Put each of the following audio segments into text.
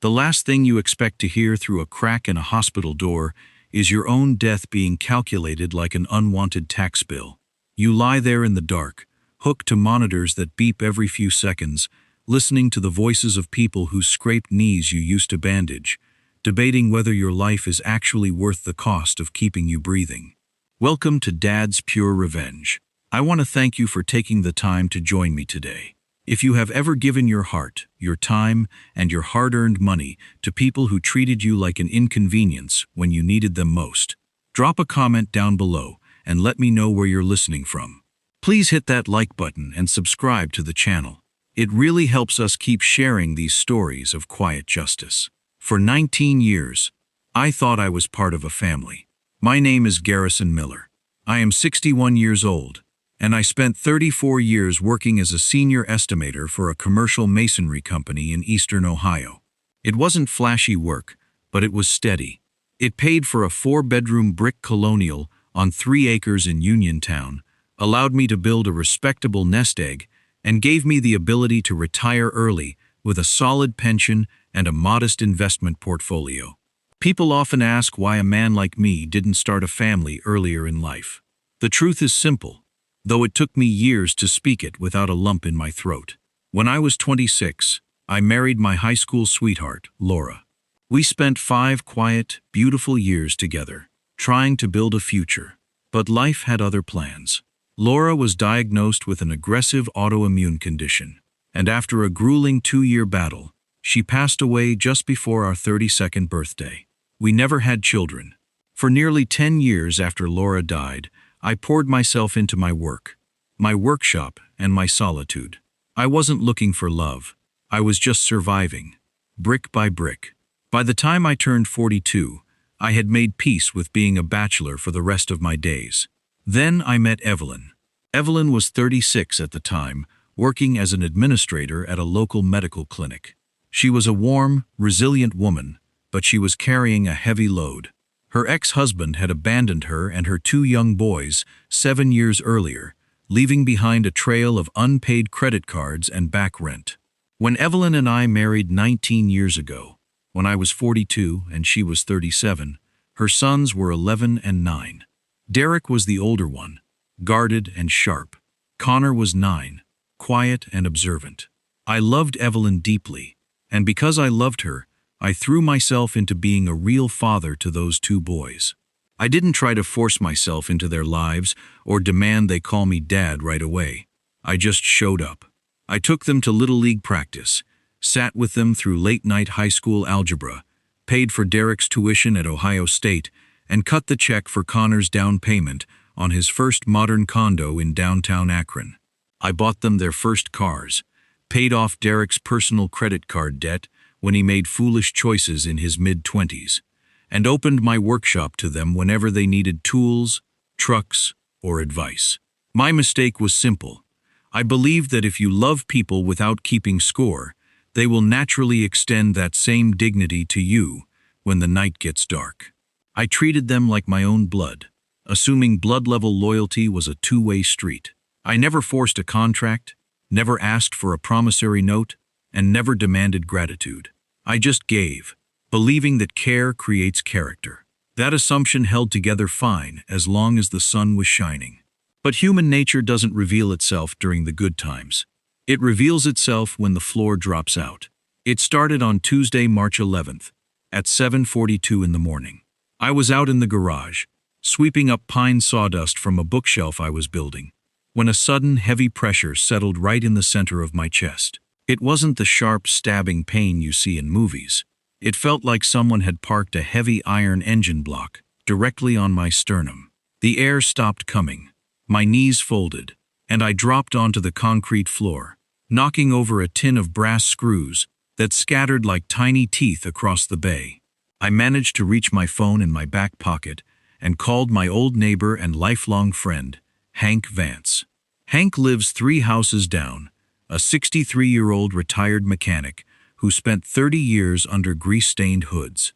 The last thing you expect to hear through a crack in a hospital door is your own death being calculated like an unwanted tax bill. You lie there in the dark, hooked to monitors that beep every few seconds, listening to the voices of people whose scraped knees you used to bandage, debating whether your life is actually worth the cost of keeping you breathing. Welcome to Dad's Pure Revenge. I want to thank you for taking the time to join me today. If you have ever given your heart, your time, and your hard-earned money to people who treated you like an inconvenience when you needed them most, drop a comment down below and let me know where you're listening from. Please hit that like button and subscribe to the channel. It really helps us keep sharing these stories of quiet justice. For 19 years, I thought I was part of a family. My name is Garrison Miller. I am 61 years old, and I spent 34 years working as a senior estimator for a commercial masonry company in eastern Ohio. It wasn't flashy work, but it was steady. It paid for a 4-bedroom brick colonial on 3 acres in Uniontown, allowed me to build a respectable nest egg, and gave me the ability to retire early with a solid pension and a modest investment portfolio. People often ask why a man like me didn't start a family earlier in life. The truth is simple, though it took me years to speak it without a lump in my throat. When I was 26, I married my high school sweetheart, Laura. We spent 5 quiet, beautiful years together, trying to build a future. But life had other plans. Laura was diagnosed with an aggressive autoimmune condition, and after a grueling 2-year battle, she passed away just before our 32nd birthday. We never had children. For nearly 10 years after Laura died, I poured myself into my work, my workshop, and my solitude. I wasn't looking for love. I was just surviving, brick by brick. By the time I turned 42, I had made peace with being a bachelor for the rest of my days. Then I met Evelyn. Evelyn was 36 at the time, working as an administrator at a local medical clinic. She was a warm, resilient woman, but she was carrying a heavy load. Her ex-husband had abandoned her and her 2 young boys 7 years earlier, leaving behind a trail of unpaid credit cards and back rent. When Evelyn and I married 19 years ago, when I was 42 and she was 37, her sons were 11 and 9. Derek was the older one, guarded and sharp. Connor was 9, quiet and observant. I loved Evelyn deeply, and because I loved her, I threw myself into being a real father to those 2 boys. I didn't try to force myself into their lives or demand they call me dad right away. I just showed up. I took them to Little League practice, sat with them through late-night high school algebra, paid for Derek's tuition at Ohio State, and cut the check for Connor's down payment on his first modern condo in downtown Akron. I bought them their first cars, paid off Derek's personal credit card debt when he made foolish choices in his mid-20s, and opened my workshop to them whenever they needed tools, trucks, or advice. My mistake was simple. I believed that if you love people without keeping score, they will naturally extend that same dignity to you when the night gets dark. I treated them like my own blood, assuming blood-level loyalty was a 2-way street. I never forced a contract, never asked for a promissory note, and never demanded gratitude. I just gave, believing that care creates character. That assumption held together fine as long as the sun was shining. But human nature doesn't reveal itself during the good times. It reveals itself when the floor drops out. It started on Tuesday, March 11th, at 7:42 in the morning. I was out in the garage, sweeping up pine sawdust from a bookshelf I was building, when a sudden heavy pressure settled right in the center of my chest. It wasn't the sharp, stabbing pain you see in movies. It felt like someone had parked a heavy iron engine block directly on my sternum. The air stopped coming. My knees folded, and I dropped onto the concrete floor, knocking over a tin of brass screws that scattered like tiny teeth across the bay. I managed to reach my phone in my back pocket and called my old neighbor and lifelong friend, Hank Vance. Hank lives 3 houses down, a 63-year-old retired mechanic who spent 30 years under grease-stained hoods.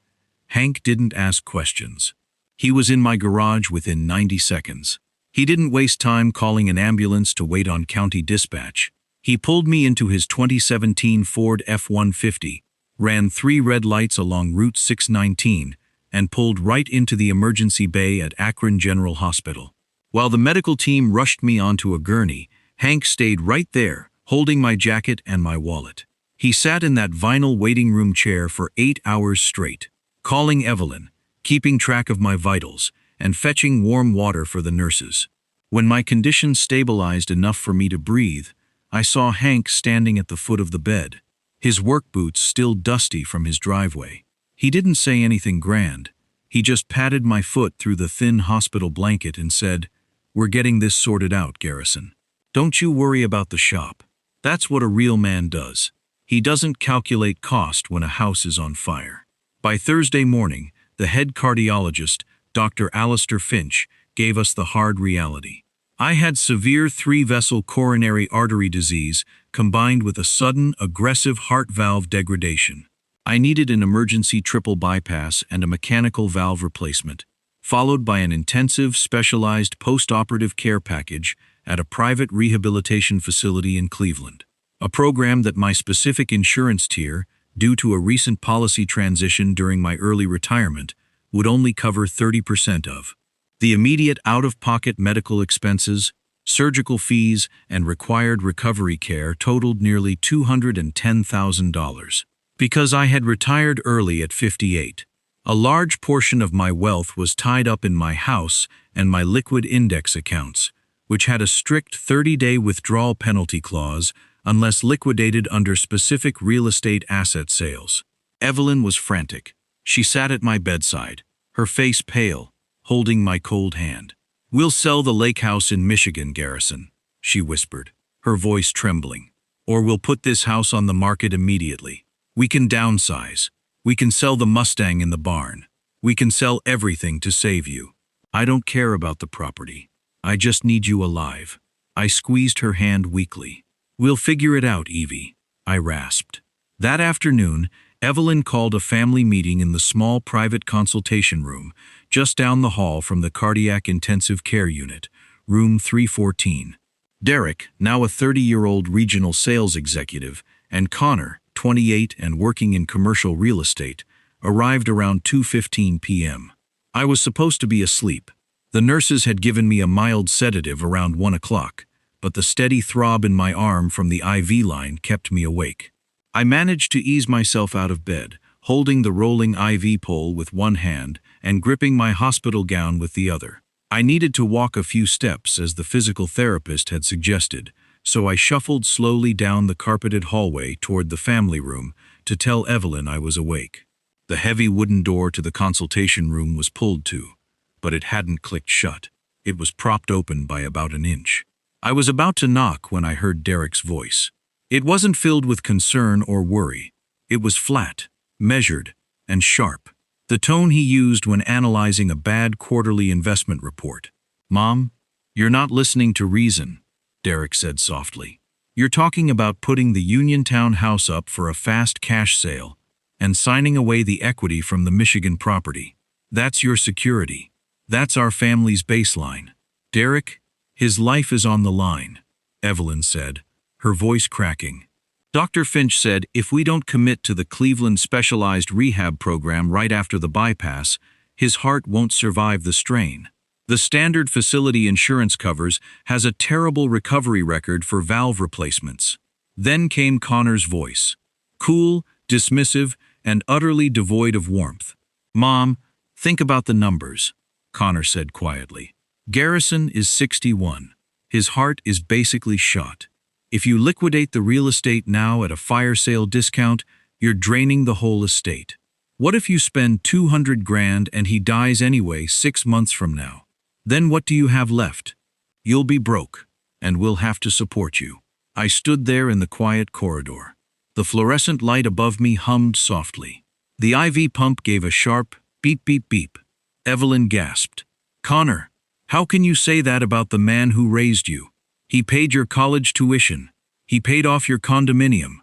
Hank didn't ask questions. He was in my garage within 90 seconds. He didn't waste time calling an ambulance to wait on county dispatch. He pulled me into his 2017 Ford F-150, ran 3 red lights along Route 619, and pulled right into the emergency bay at Akron General Hospital. While the medical team rushed me onto a gurney, Hank stayed right there, holding my jacket and my wallet. He sat in that vinyl waiting room chair for 8 hours straight, calling Evelyn, keeping track of my vitals, and fetching warm water for the nurses. When my condition stabilized enough for me to breathe, I saw Hank standing at the foot of the bed, his work boots still dusty from his driveway. He didn't say anything grand. He just patted my foot through the thin hospital blanket and said, "We're getting this sorted out, Garrison. Don't you worry about the shop. That's what a real man does. He doesn't calculate cost when a house is on fire." By Thursday morning, the head cardiologist, Dr. Alistair Finch, gave us the hard reality. I had severe 3-vessel coronary artery disease combined with a sudden, aggressive heart valve degradation. I needed an emergency triple bypass and a mechanical valve replacement, followed by an intensive, specialized post-operative care package at a private rehabilitation facility in Cleveland, a program that my specific insurance tier, due to a recent policy transition during my early retirement, would only cover 30% of. The immediate out-of-pocket medical expenses, surgical fees, and required recovery care totaled nearly $210,000. Because I had retired early at 58, a large portion of my wealth was tied up in my house and my liquid index accounts, which had a strict 30-day withdrawal penalty clause unless liquidated under specific real estate asset sales. Evelyn was frantic. She sat at my bedside, her face pale, holding my cold hand. "We'll sell the lake house in Michigan, Garrison," she whispered, her voice trembling. "Or we'll put this house on the market immediately. We can downsize. We can sell the Mustang in the barn. We can sell everything to save you. I don't care about the property. I just need you alive." I squeezed her hand weakly. "We'll figure it out, Evie," I rasped. That afternoon, Evelyn called a family meeting in the small private consultation room just down the hall from the cardiac intensive care unit, room 314. Derek, now a 30-year-old regional sales executive, and Connor, 28 and working in commercial real estate, arrived around 2:15 p.m. I was supposed to be asleep. The nurses had given me a mild sedative around 1 o'clock, but the steady throb in my arm from the IV line kept me awake. I managed to ease myself out of bed, holding the rolling IV pole with one hand and gripping my hospital gown with the other. I needed to walk a few steps as the physical therapist had suggested, so I shuffled slowly down the carpeted hallway toward the family room to tell Evelyn I was awake. The heavy wooden door to the consultation room was pulled to, but it hadn't clicked shut. It was propped open by about an inch. I was about to knock when I heard Derek's voice. It wasn't filled with concern or worry. It was flat, measured, and sharp, the tone he used when analyzing a bad quarterly investment report. "Mom, you're not listening to reason," Derek said softly. "You're talking about putting the Uniontown house up for a fast cash sale and signing away the equity from the Michigan property. That's your security. That's our family's baseline. Derek, his life is on the line," Evelyn said, her voice cracking. "Dr. Finch said if we don't commit to the Cleveland Specialized Rehab Program right after the bypass, his heart won't survive the strain. The standard facility insurance covers has a terrible recovery record for valve replacements." Then came Connor's voice, cool, dismissive, and utterly devoid of warmth. "Mom, think about the numbers," Connor said quietly. "Garrison is 61. His heart is basically shot. If you liquidate the real estate now at a fire sale discount, you're draining the whole estate. What if you spend 200 grand and he dies anyway 6 months from now? Then what do you have left? You'll be broke, and we'll have to support you." I stood there in the quiet corridor. The fluorescent light above me hummed softly. The IV pump gave a sharp beep beep beep. Evelyn gasped. "Connor, how can you say that about the man who raised you? He paid your college tuition. He paid off your condominium.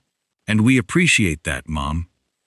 And we appreciate that, Mom,"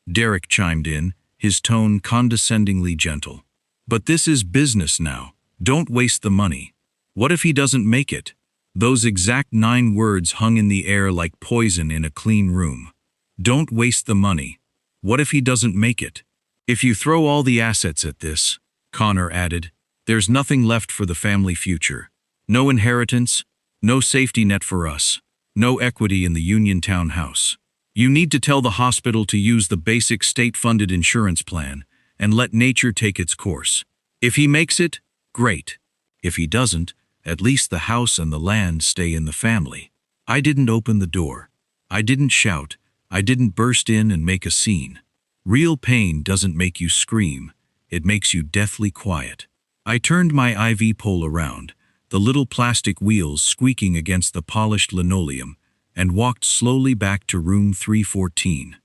Derek chimed in, his tone condescendingly gentle. "But this is business now. Don't waste the money. What if he doesn't make it?" Those exact 9 words hung in the air like poison in a clean room. Don't waste the money. What if he doesn't make it? If you throw all the assets at this, Connor added, there's nothing left for the family future. No inheritance, no safety net for us, no equity in the Uniontown house. You need to tell the hospital to use the basic state-funded insurance plan and let nature take its course. If he makes it, great. If he doesn't, at least the house and the land stay in the family. I didn't open the door. I didn't shout. I didn't burst in and make a scene. Real pain doesn't make you scream. It makes you deathly quiet. I turned my IV pole around, the little plastic wheels squeaking against the polished linoleum, and walked slowly back to room 314.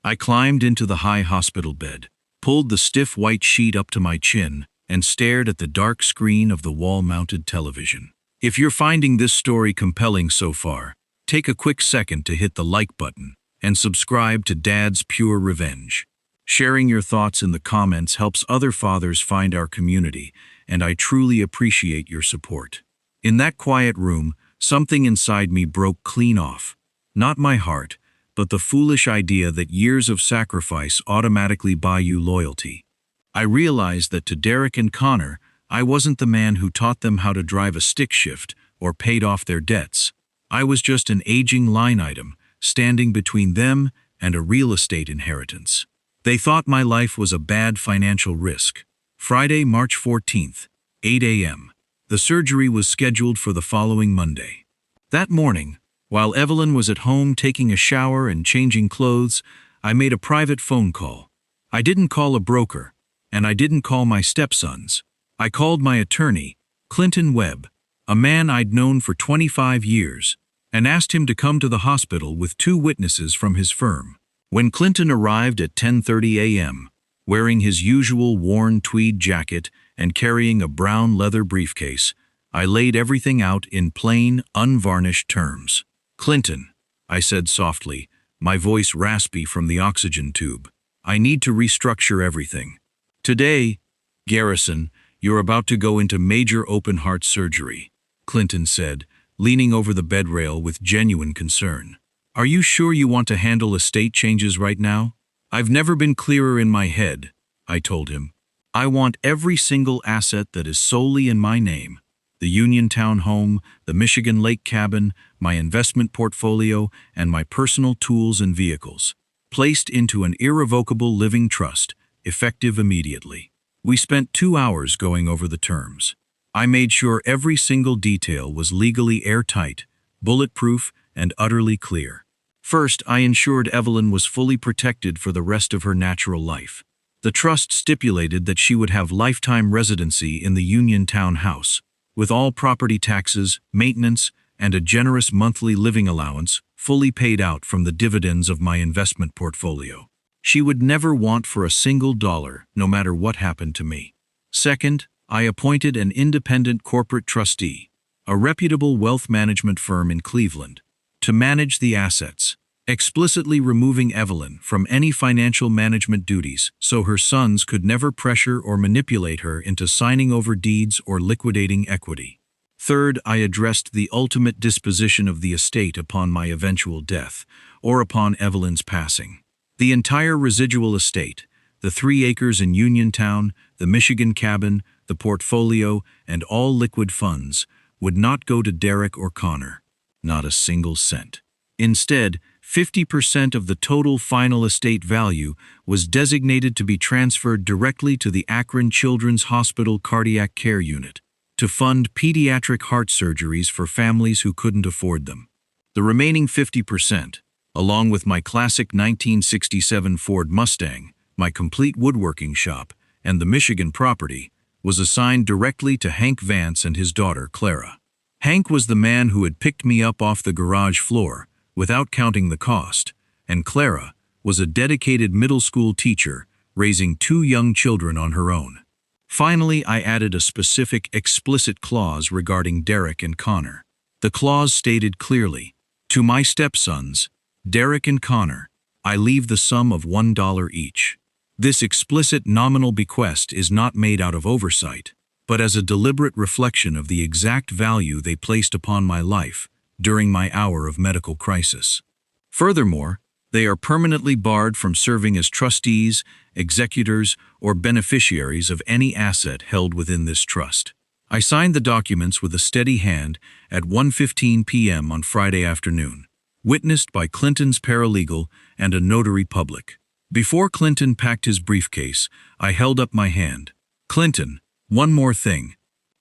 I climbed into the high hospital bed, pulled the stiff white sheet up to my chin, and stared at the dark screen of the wall-mounted television. If you're finding this story compelling so far, take a quick second to hit the like button and subscribe to Dad's Pure Revenge. Sharing your thoughts in the comments helps other fathers find our community, and I truly appreciate your support. In that quiet room, something inside me broke clean off. Not my heart, but the foolish idea that years of sacrifice automatically buy you loyalty. I realized that to Derek and Connor, I wasn't the man who taught them how to drive a stick shift or paid off their debts. I was just an aging line item, standing between them and a real estate inheritance. They thought my life was a bad financial risk. Friday, March 14th, 8 a.m. The surgery was scheduled for the following Monday. That morning, while Evelyn was at home taking a shower and changing clothes, I made a private phone call. I didn't call a broker, and I didn't call my stepsons. I called my attorney, Clinton Webb, a man I'd known for 25 years, and asked him to come to the hospital with 2 witnesses from his firm. When Clinton arrived at 10:30 a.m., wearing his usual worn tweed jacket and carrying a brown leather briefcase, I laid everything out in plain, unvarnished terms. "Clinton," I said softly, my voice raspy from the oxygen tube, "I need to restructure everything. Today, Garrison, you're about to go into major open-heart surgery," Clinton said, leaning over the bed rail with genuine concern. "Are you sure you want to handle estate changes right now?" "I've never been clearer in my head," I told him. "I want every single asset that is solely in my name. The Uniontown home, the Michigan Lake cabin, my investment portfolio, and my personal tools and vehicles, placed into an irrevocable living trust, effective immediately." We spent 2 hours going over the terms. I made sure every single detail was legally airtight, bulletproof, and utterly clear. First, I ensured Evelyn was fully protected for the rest of her natural life. The trust stipulated that she would have lifetime residency in the Uniontown house, with all property taxes, maintenance, and a generous monthly living allowance fully paid out from the dividends of my investment portfolio. She would never want for a single dollar, no matter what happened to me. Second, I appointed an independent corporate trustee, a reputable wealth management firm in Cleveland, to manage the assets, explicitly removing Evelyn from any financial management duties so her sons could never pressure or manipulate her into signing over deeds or liquidating equity. Third, I addressed the ultimate disposition of the estate upon my eventual death, or upon Evelyn's passing. The entire residual estate, the 3 acres in Uniontown, the Michigan cabin, the portfolio, and all liquid funds, would not go to Derek or Connor. Not a single cent. Instead, 50% of the total final estate value was designated to be transferred directly to the Akron Children's Hospital Cardiac Care Unit, to fund pediatric heart surgeries for families who couldn't afford them. The remaining 50%, along with my classic 1967 Ford Mustang, my complete woodworking shop, and the Michigan property, was assigned directly to Hank Vance and his daughter, Clara. Hank was the man who had picked me up off the garage floor, without counting the cost, and Clara was a dedicated middle school teacher, raising 2 young children on her own. Finally, I added a specific, explicit clause regarding Derek and Connor. The clause stated clearly, "To my stepsons, Derek and Connor, I leave the sum of $1 each." This explicit nominal bequest is not made out of oversight, but as a deliberate reflection of the exact value they placed upon my life during my hour of medical crisis. Furthermore, They are permanently barred from serving as trustees, executors, or beneficiaries of any asset held within this trust. I signed the documents with a steady hand at 1:15 p.m. on Friday afternoon, witnessed by Clinton's paralegal and a notary public. Before Clinton packed his briefcase, I held up my hand. "Clinton, one more thing.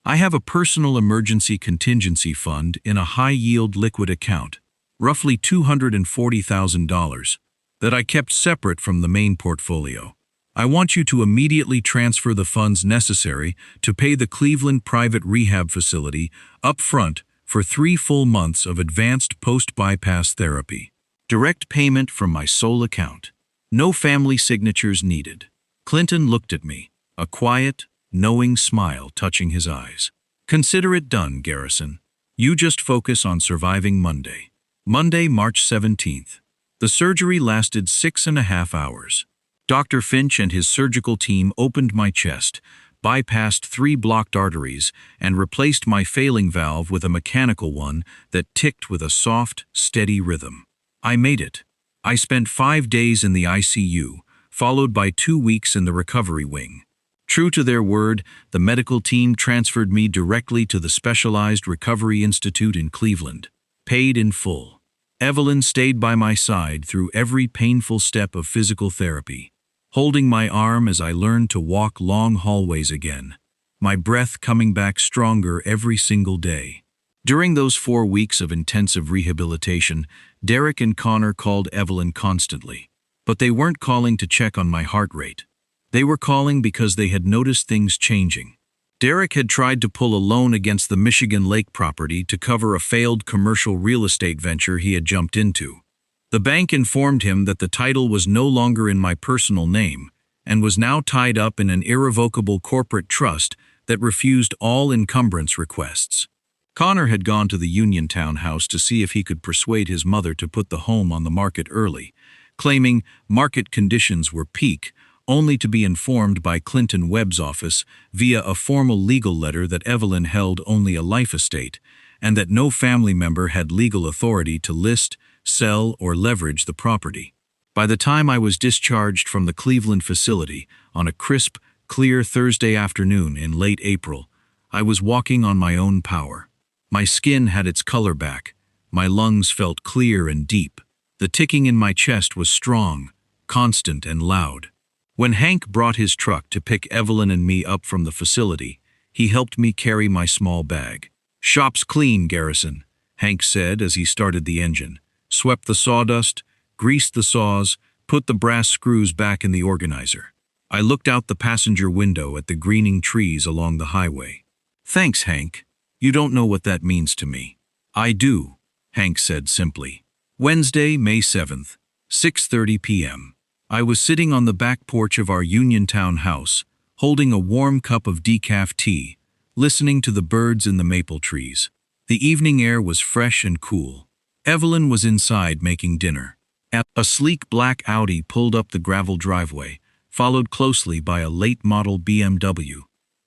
I have a personal emergency contingency fund in a high-yield liquid account, roughly $240,000, that I kept separate from the main portfolio. I want you to immediately transfer the funds necessary to pay the Cleveland private rehab facility up front for 3 full months of advanced post-bypass therapy. Direct payment from my sole account. No family signatures needed." Clinton looked at me, a quiet, knowing smile touching his eyes. "Consider it done, Garrison. You just focus on surviving Monday." Monday, March 17th. The surgery lasted 6.5 hours. Dr. Finch and his surgical team opened my chest, bypassed 3 blocked arteries, and replaced my failing valve with a mechanical one that ticked with a soft, steady rhythm. I made it. I spent 5 days in the ICU, followed by 2 weeks in the recovery wing. True to their word, the medical team transferred me directly to the Specialized Recovery Institute in Cleveland, paid in full. Evelyn stayed by my side through every painful step of physical therapy, holding my arm as I learned to walk long hallways again, my breath coming back stronger every single day. During those 4 weeks of intensive rehabilitation, Derek and Connor called Evelyn constantly, but they weren't calling to check on my heart rate. They were calling because they had noticed things changing. Derek had tried to pull a loan against the Michigan Lake property to cover a failed commercial real estate venture he had jumped into. The bank informed him that the title was no longer in my personal name and was now tied up in an irrevocable corporate trust that refused all encumbrance requests. Connor had gone to the Uniontown house to see if he could persuade his mother to put the home on the market early, claiming market conditions were peak, only to be informed by Clinton Webb's office via a formal legal letter that Evelyn held only a life estate and that no family member had legal authority to list, sell, or leverage the property. By the time I was discharged from the Cleveland facility on a crisp, clear Thursday afternoon in late April, I was walking on my own power. My skin had its color back. My lungs felt clear and deep. The ticking in my chest was strong, constant, and loud. When Hank brought his truck to pick Evelyn and me up from the facility, he helped me carry my small bag. "Shop's clean, Garrison," Hank said as he started the engine, swept the sawdust, greased the saws, put the brass screws back in the organizer. I looked out the passenger window at the greening trees along the highway. "Thanks, Hank. You don't know what that means to me." "I do," Hank said simply. Wednesday, May 7th, 6:30 p.m. I was sitting on the back porch of our Uniontown house, holding a warm cup of decaf tea, listening to the birds in the maple trees. The evening air was fresh and cool. Evelyn was inside making dinner. A sleek black Audi pulled up the gravel driveway, followed closely by a late-model BMW.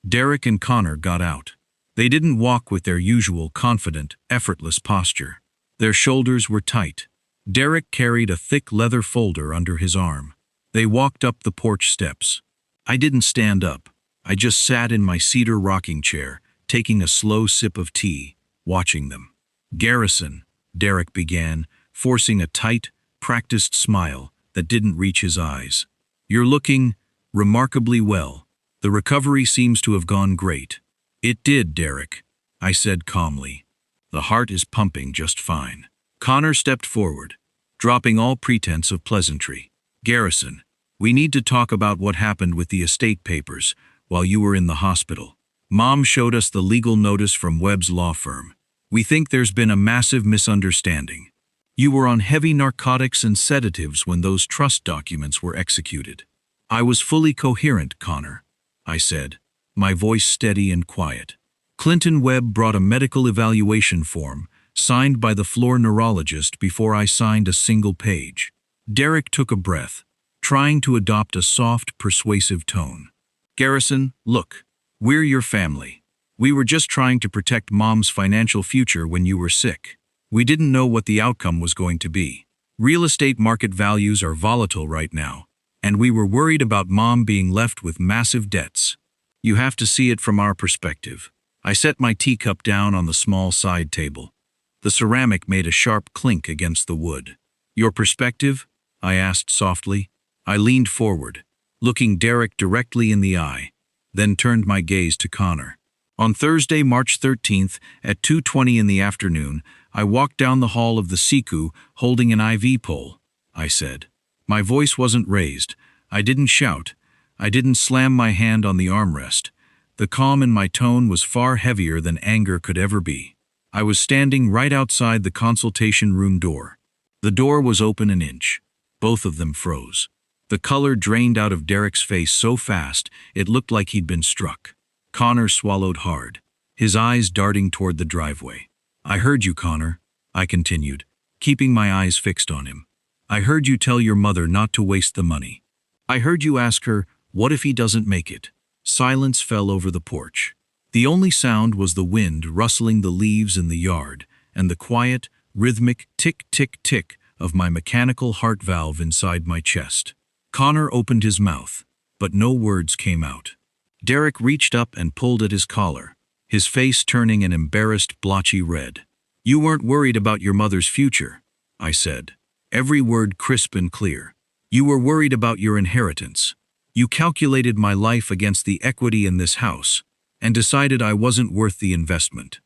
Derek and Connor got out. They didn't walk with their usual confident, effortless posture. Their shoulders were tight. Derek carried a thick leather folder under his arm. They walked up the porch steps. I didn't stand up. I just sat in my cedar rocking chair, taking a slow sip of tea, watching them. "Garrison," Derek began, forcing a tight, practiced smile that didn't reach his eyes. "You're looking remarkably well. The recovery seems to have gone great." "It did, Derek," I said calmly. "The heart is pumping just fine." Connor stepped forward, dropping all pretense of pleasantry. "Garrison, we need to talk about what happened with the estate papers while you were in the hospital. Mom showed us the legal notice from Webb's law firm. We think there's been a massive misunderstanding. You were on heavy narcotics and sedatives when those trust documents were executed." "I was fully coherent, Connor," I said, my voice steady and quiet. Clinton Webb brought a medical evaluation form, signed by the floor neurologist before I signed a single page. Derek took a breath, trying to adopt a soft, persuasive tone. "Garrison, look, we're your family. We were just trying to protect Mom's financial future when you were sick. We didn't know what the outcome was going to be. Real estate market values are volatile right now, and we were worried about Mom being left with massive debts. You have to see it from our perspective. I set my teacup down on the small side table. The ceramic made a sharp clink against the wood. Your perspective? I asked softly. I leaned forward, looking Derek directly in the eye, then turned my gaze to Connor. On Thursday, March 13th, at 2:20 in the afternoon, I walked down the hall of the Siku holding an IV pole, I said. My voice wasn't raised. I didn't shout. I didn't slam my hand on the armrest. The calm in my tone was far heavier than anger could ever be. I was standing right outside the consultation room door. The door was open an inch. Both of them froze. The color drained out of Derek's face so fast it looked like he'd been struck. Connor swallowed hard, his eyes darting toward the driveway. I heard you, Connor, I continued, keeping my eyes fixed on him. I heard you tell your mother not to waste the money. I heard you ask her, what if he doesn't make it? Silence fell over the porch. The only sound was the wind rustling the leaves in the yard and the quiet, rhythmic tick-tick-tick of my mechanical heart valve inside my chest. Connor opened his mouth, but no words came out. Derek reached up and pulled at his collar, his face turning an embarrassed, blotchy red. You weren't worried about your mother's future, I said, every word crisp and clear. You were worried about your inheritance. You calculated my life against the equity in this house and decided I wasn't worth the investment.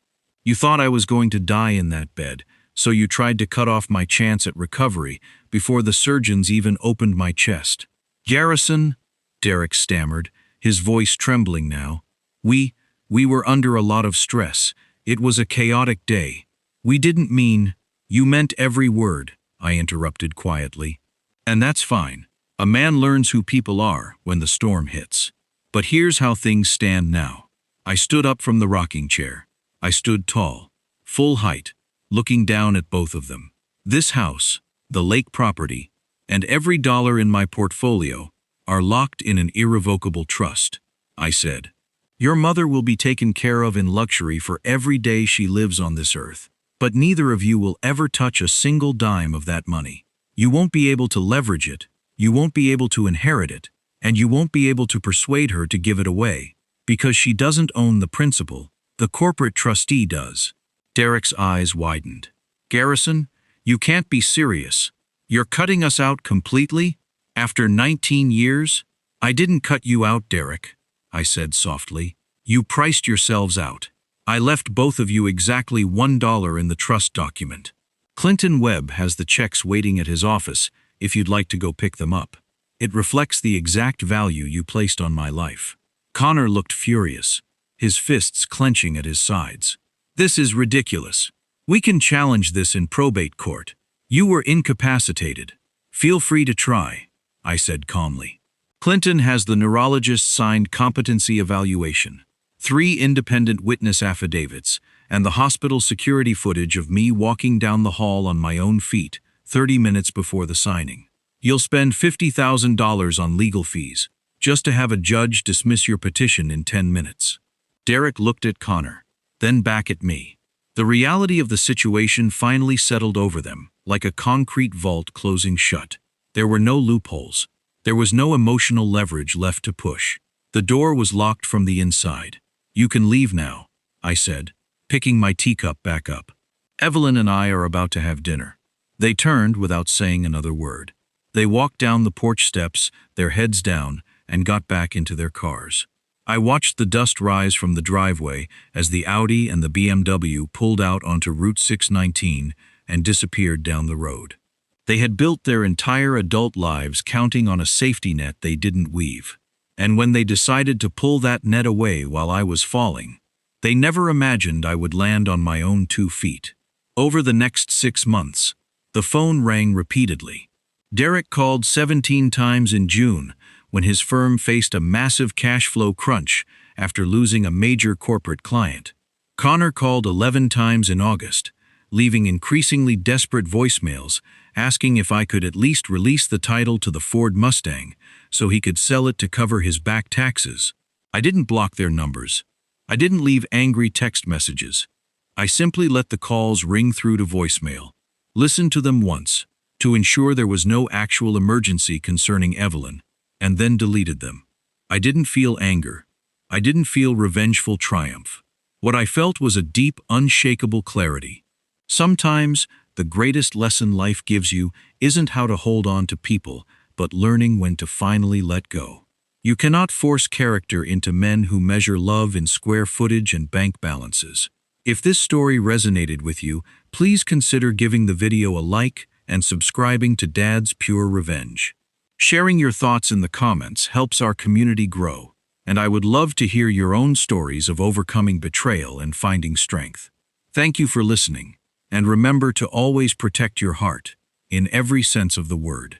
You thought I was going to die in that bed, so you tried to cut off my chance at recovery before the surgeons even opened my chest. Garrison, Derek stammered, his voice trembling now. We were under a lot of stress. It was a chaotic day. We didn't mean. You meant every word, I interrupted quietly. And that's fine. A man learns who people are when the storm hits. But here's how things stand now. I stood up from the rocking chair. I stood tall, full height, looking down at both of them. This house, the lake property, and every dollar in my portfolio are locked in an irrevocable trust, I said. Your mother will be taken care of in luxury for every day she lives on this earth, but neither of you will ever touch a single dime of that money. You won't be able to leverage it, you won't be able to inherit it, and you won't be able to persuade her to give it away, because she doesn't own the principal, the corporate trustee does. Derek's eyes widened. Garrison, you can't be serious. You're cutting us out completely? After 19 years? I didn't cut you out, Derek, I said softly. You priced yourselves out. I left both of you exactly $1 in the trust document. Clinton Webb has the checks waiting at his office if you'd like to go pick them up. It reflects the exact value you placed on my life. Connor looked furious, his fists clenching at his sides. This is ridiculous. We can challenge this in probate court. You were incapacitated. Feel free to try, I said calmly. Clinton has the neurologist's signed competency evaluation, 3 independent witness affidavits, and the hospital security footage of me walking down the hall on my own feet 30 minutes before the signing. You'll spend $50,000 on legal fees, just to have a judge dismiss your petition in 10 minutes. Derek looked at Connor, then back at me. The reality of the situation finally settled over them, like a concrete vault closing shut. There were no loopholes. There was no emotional leverage left to push. The door was locked from the inside. You can leave now, I said, picking my teacup back up. Evelyn and I are about to have dinner. They turned without saying another word. They walked down the porch steps, their heads down, and got back into their cars. I watched the dust rise from the driveway as the Audi and the BMW pulled out onto Route 619 and disappeared down the road. They had built their entire adult lives counting on a safety net they didn't weave. And when they decided to pull that net away while I was falling, they never imagined I would land on my own 2 feet. Over the next 6 months, the phone rang repeatedly. Derek called 17 times in June when his firm faced a massive cash flow crunch after losing a major corporate client. Connor called 11 times in August, leaving increasingly desperate voicemails asking if I could at least release the title to the Ford Mustang so he could sell it to cover his back taxes. I didn't block their numbers. I didn't leave angry text messages. I simply let the calls ring through to voicemail, listened to them once, to ensure there was no actual emergency concerning Evelyn, and then deleted them. I didn't feel anger. I didn't feel revengeful triumph. What I felt was a deep, unshakable clarity. Sometimes, the greatest lesson life gives you isn't how to hold on to people, but learning when to finally let go. You cannot force character into men who measure love in square footage and bank balances. If this story resonated with you, please consider giving the video a like and subscribing to Dad's Pure Revenge. Sharing your thoughts in the comments helps our community grow, and I would love to hear your own stories of overcoming betrayal and finding strength. Thank you for listening, and remember to always protect your heart, in every sense of the word.